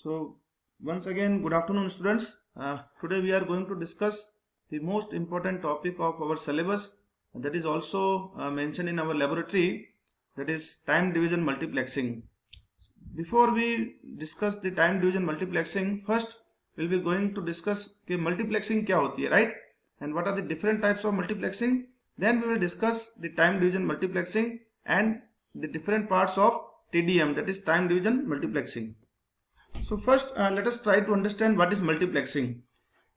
So once again, good afternoon students. Today we are going to discuss the most important topic of our syllabus that is also mentioned in our laboratory, that is time division multiplexing. Before we discuss the time division multiplexing, first we'll be going to discuss कि multiplexing क्या होती है, right? And what are the different types of multiplexing. Then we will discuss the time division multiplexing and the different parts of TDM, that is time division multiplexing. So first let us try to understand what is multiplexing.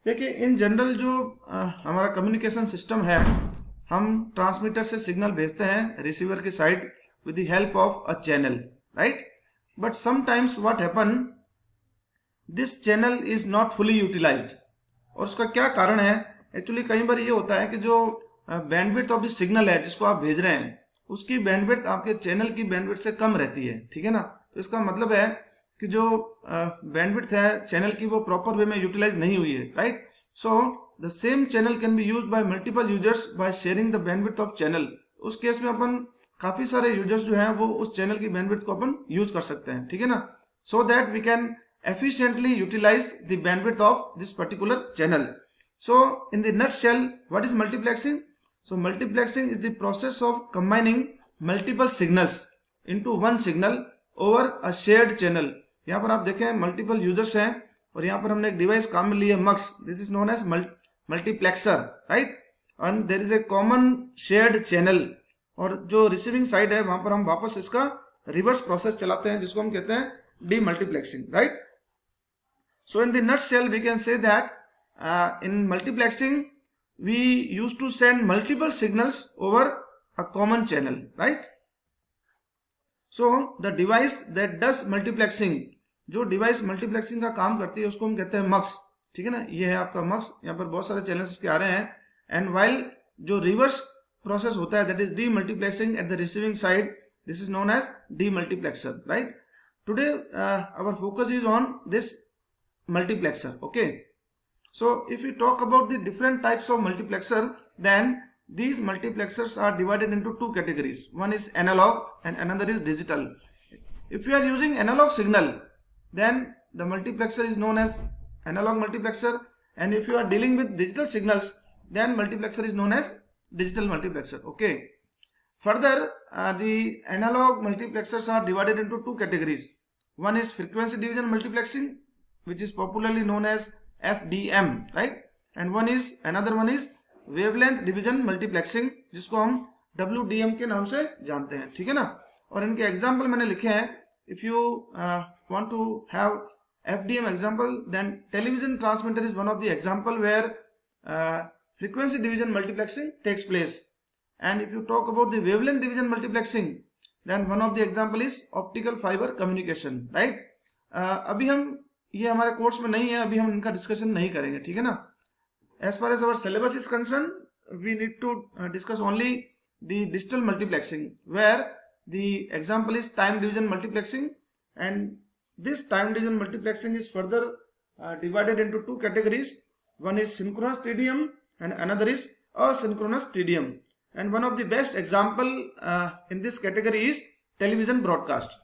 देखिए in general जो हमारा communication system है, हम transmitter से signal भेजते हैं receiver की side with the help of a channel, right? But sometimes what happen, this channel is not fully utilized. और उसका क्या कारण है? एक्चुअली कई बार ये होता है कि जो बैंडविड्थ ऑफ द सिग्नल है जिसको आप भेज रहे हैं, उसकी बैंडविड्थ आपके चैनल की बैंडविड्थ से कम रहती है, ठीक है ना? तो इसका मतलब है कि जो बैंडविड्थ है चैनल की वो प्रॉपर वे में यूटिलाइज नहीं हुई है, right? So the same channel can be used by multiple users by sharing the bandwidth of channel. उस केस में अपन काफी सारे यूजर्स जो हैं वो उस चैनल की बैंडविड्थ को अपन यूज कर सकते हैं, ठीक है ना? So that we can efficiently utilize the bandwidth of this particular channel. So in the nutshell, what is multiplexing? So multiplexing is the process of combining multiple signals into one signal over a shared channel. यहाँ पर आप देखें multiple users हैं और यहाँ पर हमने एक डिवाइस काम में ली है mux. This is known as multiplexer, right? And there is a common shared channel. और जो रिसीविंग साइड है वहां पर हम वापस इसका रिवर्स प्रोसेस चलाते हैं जिसको हम कहते हैं demultiplexing, right? So in the nutshell, we can say that in multiplexing, we used to send multiple signals over a common channel, right? So the device that does multiplexing, जो device multiplexing का काम करती है उसको हम कहते हैं मक्स, ठीक है ना? ये है आपका मक्स. यहाँ पर बहुत सारे चैनल्स इसके आ रहे हैं. एंड वाइल जो रिवर्स प्रोसेस होता है that is demultiplexing at the receiving side, this is known as demultiplexer, right? Today our focus is on this multiplexer. Okay, so if we talk about the different types of multiplexer, then these multiplexers are divided into two categories. One is analog and another is digital. If you are using analog signal, then the multiplexer is known as analog multiplexer, and if you are dealing with digital signals, then multiplexer is known as digital multiplexer. Okay, further the analog multiplexers are divided into two categories. One is frequency division multiplexing, which is popularly known as FDM, right? And another one is wavelength division multiplexing, जिसको हम WDM के नाम से जानते हैं, ठीक है ना? और इनके एग्जाम्पल मैंने लिखे हैं. If you want to have FDM example, then television transmitter is one of the example where frequency division multiplexing takes place. And if you talk about the wavelength division multiplexing, then one of the example is optical fiber communication, right? अभी हम ये हमारे course में नहीं है, अभी हम इनका डिस्कशन नहीं करेंगे, ठीक है ना? As far as our syllabus is concern, we need to discuss only the digital multiplexing where the example is time division multiplexing. And this time division multiplexing is further divided into two categories. One is synchronous TDM and another is asynchronous TDM. And one of the best example in this category is television broadcast.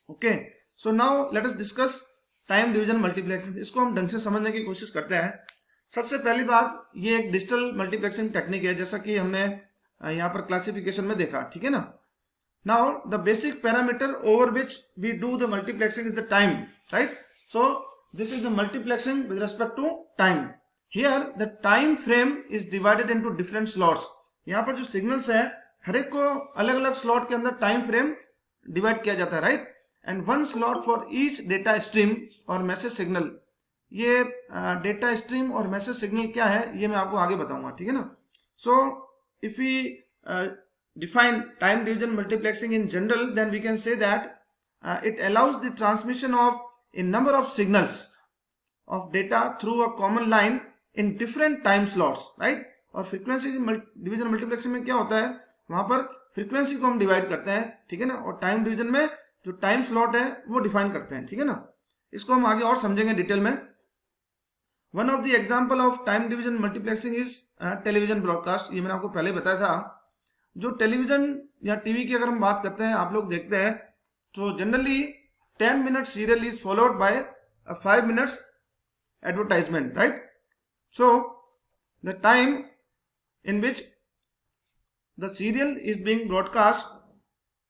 Okay, so now let us discuss time division multiplexing. इसको हम ढंग से समझने की कोशिश करते हैं. सबसे पहली बात, ये एक डिजिटल मल्टीप्लेक्सिंग टेक्निक है जैसा कि हमने यहाँ पर क्लासिफिकेशन में देखा, ठीक है ना? Now the basic parameter over which we do the multiplexing is the time, right? So this is the multiplexing with respect to time. Here the time frame is divided into different slots. यहाँ पर जो signals है हर एक को अलग अलग slot के अंदर टाइम फ्रेम डिवाइड किया जाता है, right? And one slot for each data stream और मैसेज सिग्नल. ये डेटा स्ट्रीम और मैसेज सिग्नल क्या है ये मैं आपको आगे बताऊंगा, ठीक है ना? So if we define time division multiplexing in general, then we can say that it allows the transmission of a number of signals of data through a common line in different time slots, right? और frequency division multiplexing में क्या होता है, वहां पर frequency को हम divide करते हैं, ठीक है ना? और टाइम डिवीजन में जो टाइम स्लॉट है वो डिफाइन करते हैं, ठीक है ना? इसको हम आगे और समझेंगे डिटेल में. One of the example of time division multiplexing is television broadcast. ये मैंने आपको पहले बताया था. जो टेलीविजन या टीवी की अगर हम बात करते हैं, आप लोग देखते हैं तो generally 10 minute serial is followed by a 5 minutes advertisement, right? So the time in which the serial is being broadcast,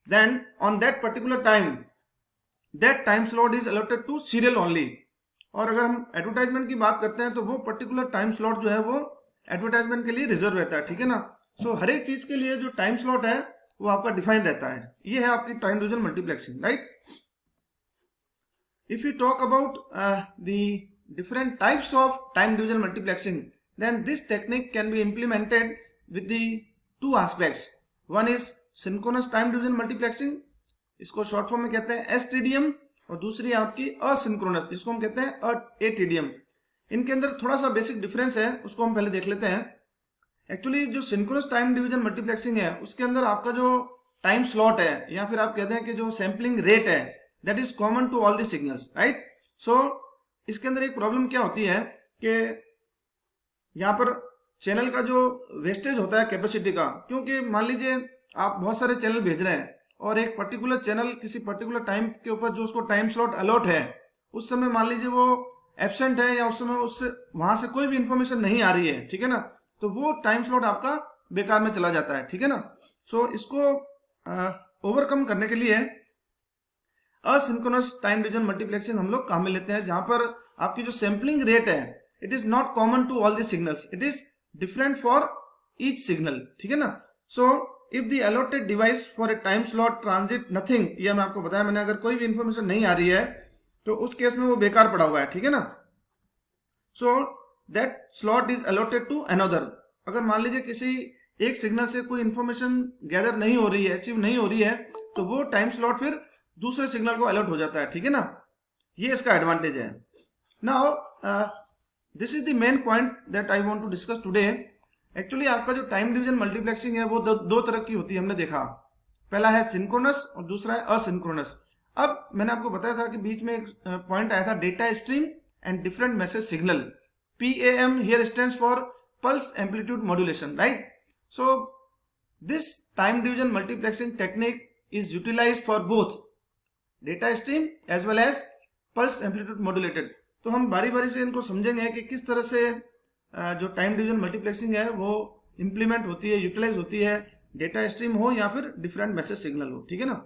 then on that particular time, that time slot is allotted to serial only. और अगर हम advertisement की बात करते हैं तो वो particular time slot जो है वो एडवर्टाइजमेंट के लिए रिजर्व रहता है, ठीक है ना. सो हर एक चीज के लिए जो टाइम स्लॉट है वो आपका डिफाइन रहता है. ये है आपकी time division multiplexing, right. If you talk about the different types of time division multiplexing, then this technique can be implemented with the two aspects. One is synchronous time division multiplexing, इसको short form में कहते हैं एसटीडीएम, और दूसरी आपकी asynchronous, जिसको हम कहते हैं एटीडीएम. इनके अंदर थोड़ा सा बेसिक डिफरेंस है, उसको हम पहले देख लेते हैं. एक्चुअली जो सिंक्रोनस टाइम डिवीजन मल्टीप्लेक्सिंग है उसके अंदर आपका जो टाइम स्लॉट है, या फिर आप कहते हैं कि जो सैम्पलिंग रेट है, that is common to all the signals, right. So इसके अंदर एक प्रॉब्लम क्या होती है कि यहाँ पर चैनल का जो वेस्टेज होता है कैपेसिटी का, क्योंकि मान लीजिए आप बहुत सारे चैनल भेज रहे हैं और एक पर्टिकुलर चैनल किसी पर्टिकुलर टाइम के ऊपर जो उसको टाइम स्लॉट अलॉट है, उस समय मान लीजिए वो एब्सेंट है या उस समय उससे वहां से कोई भी इंफॉर्मेशन नहीं आ रही है, ठीक है ना, तो वो टाइम स्लॉट आपका बेकार में चला जाता है, ठीक है ना. सो इसको ओवरकम करने के लिए असिंक्रोनस टाइम डिवीजन मल्टीप्लेक्सिंग हम लोग काम में लेते हैं, जहां पर आपकी जो सैम्पलिंग रेट है it is not common to all the signals, it is different for each signal, ठीक है ना. So if the allotted device for a time slot transit nothing, ये मैं आपको बताया मैंने, अगर कोई भी इंफॉर्मेशन नहीं आ रही है तो उस केस में वो बेकार पड़ा हुआ है, ठीक है ना. So that slot is allotted to another. अगर मान लीजिए किसी एक सिग्नल से कोई इंफॉर्मेशन गैदर नहीं हो रही है, अचीव नहीं हो रही है, तो वो टाइम स्लॉट फिर दूसरे सिग्नल को अलॉट हो जाता है, ठीक है ना. ये इसका एडवांटेज है. Now this is the main point that I want to discuss today. Actually आपका जो टाइम डिवीजन मल्टीप्लेक्सिंग है वो दो तरह की होती है, हमने देखा. पहला है सिंक्रोनस और दूसरा है असिंक्रोनस. अब मैंने आपको बताया था कि बीच में एक पॉइंट आया था, data stream and different message signal. PAM here stands for pulse amplitude modulation, right? So this time division multiplexing technique is utilized for both data stream as well as pulse amplitude modulated. तो हम बारी बारी से इनको समझेंगे कि किस तरह से जो टाइम डिवीजन मल्टीप्लेक्सिंग है वो इंप्लीमेंट होती है, यूटिलाइज होती है, डेटा स्ट्रीम हो या फिर डिफरेंट मैसेज सिग्नल हो, ठीक है ना.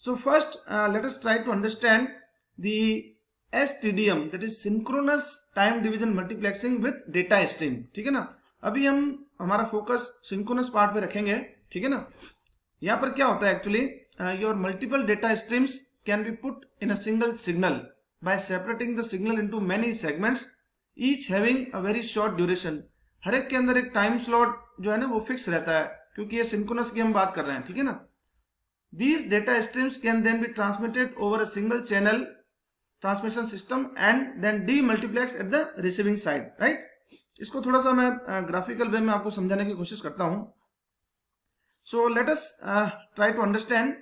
So first let us try to understand the STDM, that is synchronous time division multiplexing with data stream, ठीक है ना. अभी हम हमारा फोकस सिंक्रोनस पार्ट पे रखेंगे, ठीक है ना. यहाँ पर क्या होता है actually, your multiple data streams can be put in a single signal by separating the signal into many segments each having a very short duration. हर एक के अंदर एक टाइम स्लॉट जो है ना वो फिक्स रहता है, क्योंकि ये सिंक्रोनस की हम बात कर रहे हैं, ठीक है ना. These data streams can then be transmitted over a single channel transmission system and then demultiplex at the receiving side, right. इसको थोड़ा सा मैं ग्राफिकल वे में आपको समझाने की कोशिश करता हूं. So let us try to understand.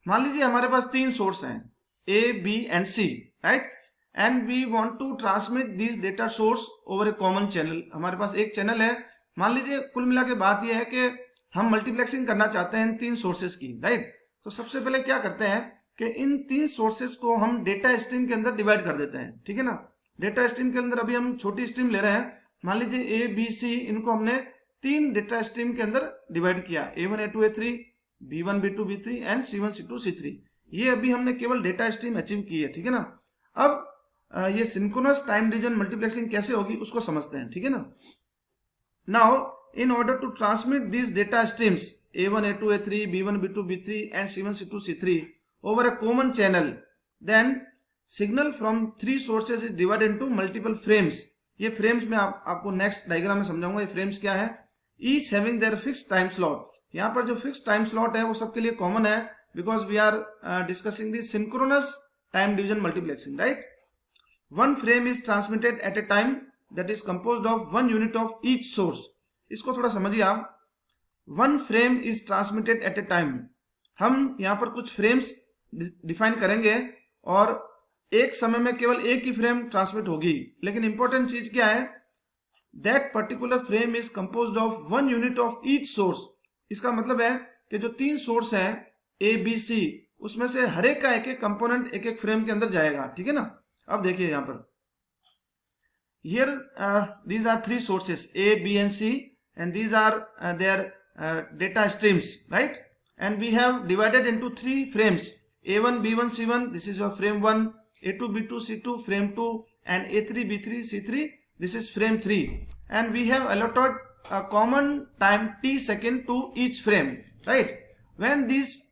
मान लीजिए हमारे पास तीन सोर्स हैं A, B and C, right, and we want to transmit this data source over a common channel. हमारे पास एक चैनल है. मान लीजिए कुल मिला के बात यह है कि हम मल्टीप्लेक्सिंग करना चाहते हैं इन तीन सोर्सेस की, राइट. तो सबसे पहले क्या करते हैं कि इन तीन सोर्सेस को हम डेटा स्ट्रीम के अंदर डिवाइड कर देते हैं, ठीक है ना. डेटा स्ट्रीम के अंदर अभी हम छोटी स्ट्रीम ले रहे हैं. मान लीजिए A, B, C, इनको हमने तीन डेटा स्ट्रीम के अंदर डिवाइड किया, A1, A2, A3, B1, B2, B3 and C1, C2, C3. ये अभी हमने केवल डेटा स्ट्रीम अचीव की है, ठीक है ना. अब ये सिंक्रोनस टाइम डिवीजन मल्टीप्लेक्सिंग कैसे होगी उसको समझते हैं, ठीक है ना. Now in order to transmit this data streams A1, A2, A3, B1, B2, B3 and C1, C2, C3 over a common channel, then signal from three sources is divided into multiple frames. ये frames में आपको next diagram में समझाऊंगा. ये frames क्या है, each having their fixed time slot. यहाँ पर जो fixed time slot है वो सबके लिए common है, because we are discussing the synchronous time division multiplexing, right. One frame is transmitted at a time that is composed of one unit of each source. इसको थोड़ा समझिए आप. One frame is transmitted at a time. हम यहाँ पर कुछ frames define करेंगे और एक समय में केवल एक ही फ्रेम ट्रांसमिट होगी, लेकिन इंपॉर्टेंट चीज क्या है, that particular frame is composed of one unit of each source. इसका मतलब है कि जो तीन सोर्स हैं A, B, C, उसमें से हर एक का एक एक कंपोनेंट एक एक फ्रेम के अंदर जाएगा, ठीक है ना। अब देखिए यहाँ पर, here these are three sources A, B and C, and these are their data streams, right? And we have divided into three frames, A1, B1, C1, this is your frame 1, A2, B2, C2, frame 2, and A3, B3, C3, this is frame 3. And we have allotted a common time t second to each frame, right? When these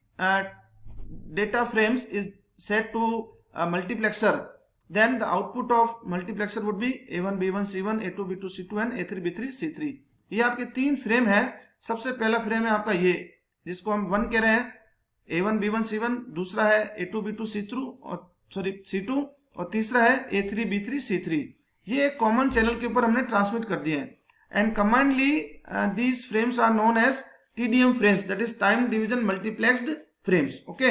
data frames is set to a multiplexer, then the output of multiplexer would be A1, B1, C1, A2, B2, C2 and A3, B3, C3. ये आपके तीन frame है। सबसे पहला frame है आपका ये, जिसको हम 1 कह रहे हैं, A1, B1, C1, दूसरा है A2, B2, C2 और तीसरा है A3, B3, C3। ये एक कॉमन चैनल के ऊपर हमने ट्रांसमिट कर दिए हैं। And commonly these frames are known as TDM frames, that is time division multiplexed frames, okay?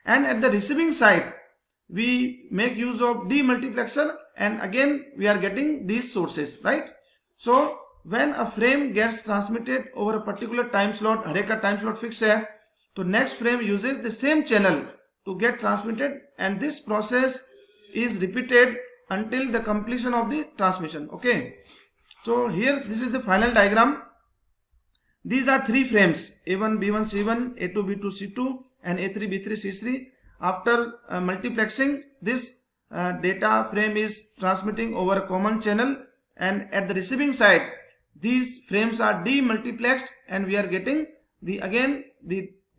And at the receiving side we make use of demultiplexer, and again we are getting these sources, right? So when a frame gets transmitted over a particular time slot, हर एक का time slot fix है, तो next frame uses the same channel to get transmitted, and this process is repeated until the completion of the transmission, okay? So here this is the final diagram. These are three frames, A1, B1, C1, A2, B2, C2 and A3, B3, C3. After multiplexing, this data frame is transmitting over a common channel, and at the receiving side these frames are demultiplexed and we are getting the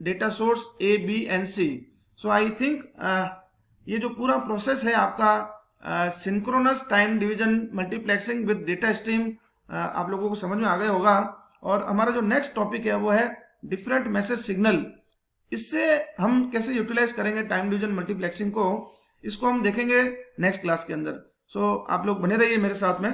data source A, B and C. So I think ये जो पूरा process है आपका synchronous time division multiplexing with data stream आप लोगों को समझ में आ गया होगा। और हमारा जो नेक्स्ट टॉपिक है वो है डिफरेंट मैसेज सिग्नल। इससे हम कैसे यूटिलाइज करेंगे टाइम डिवीजन मल्टीप्लेक्सिंग को, इसको हम देखेंगे नेक्स्ट क्लास के अंदर। सो आप लोग बने रहिए मेरे साथ में।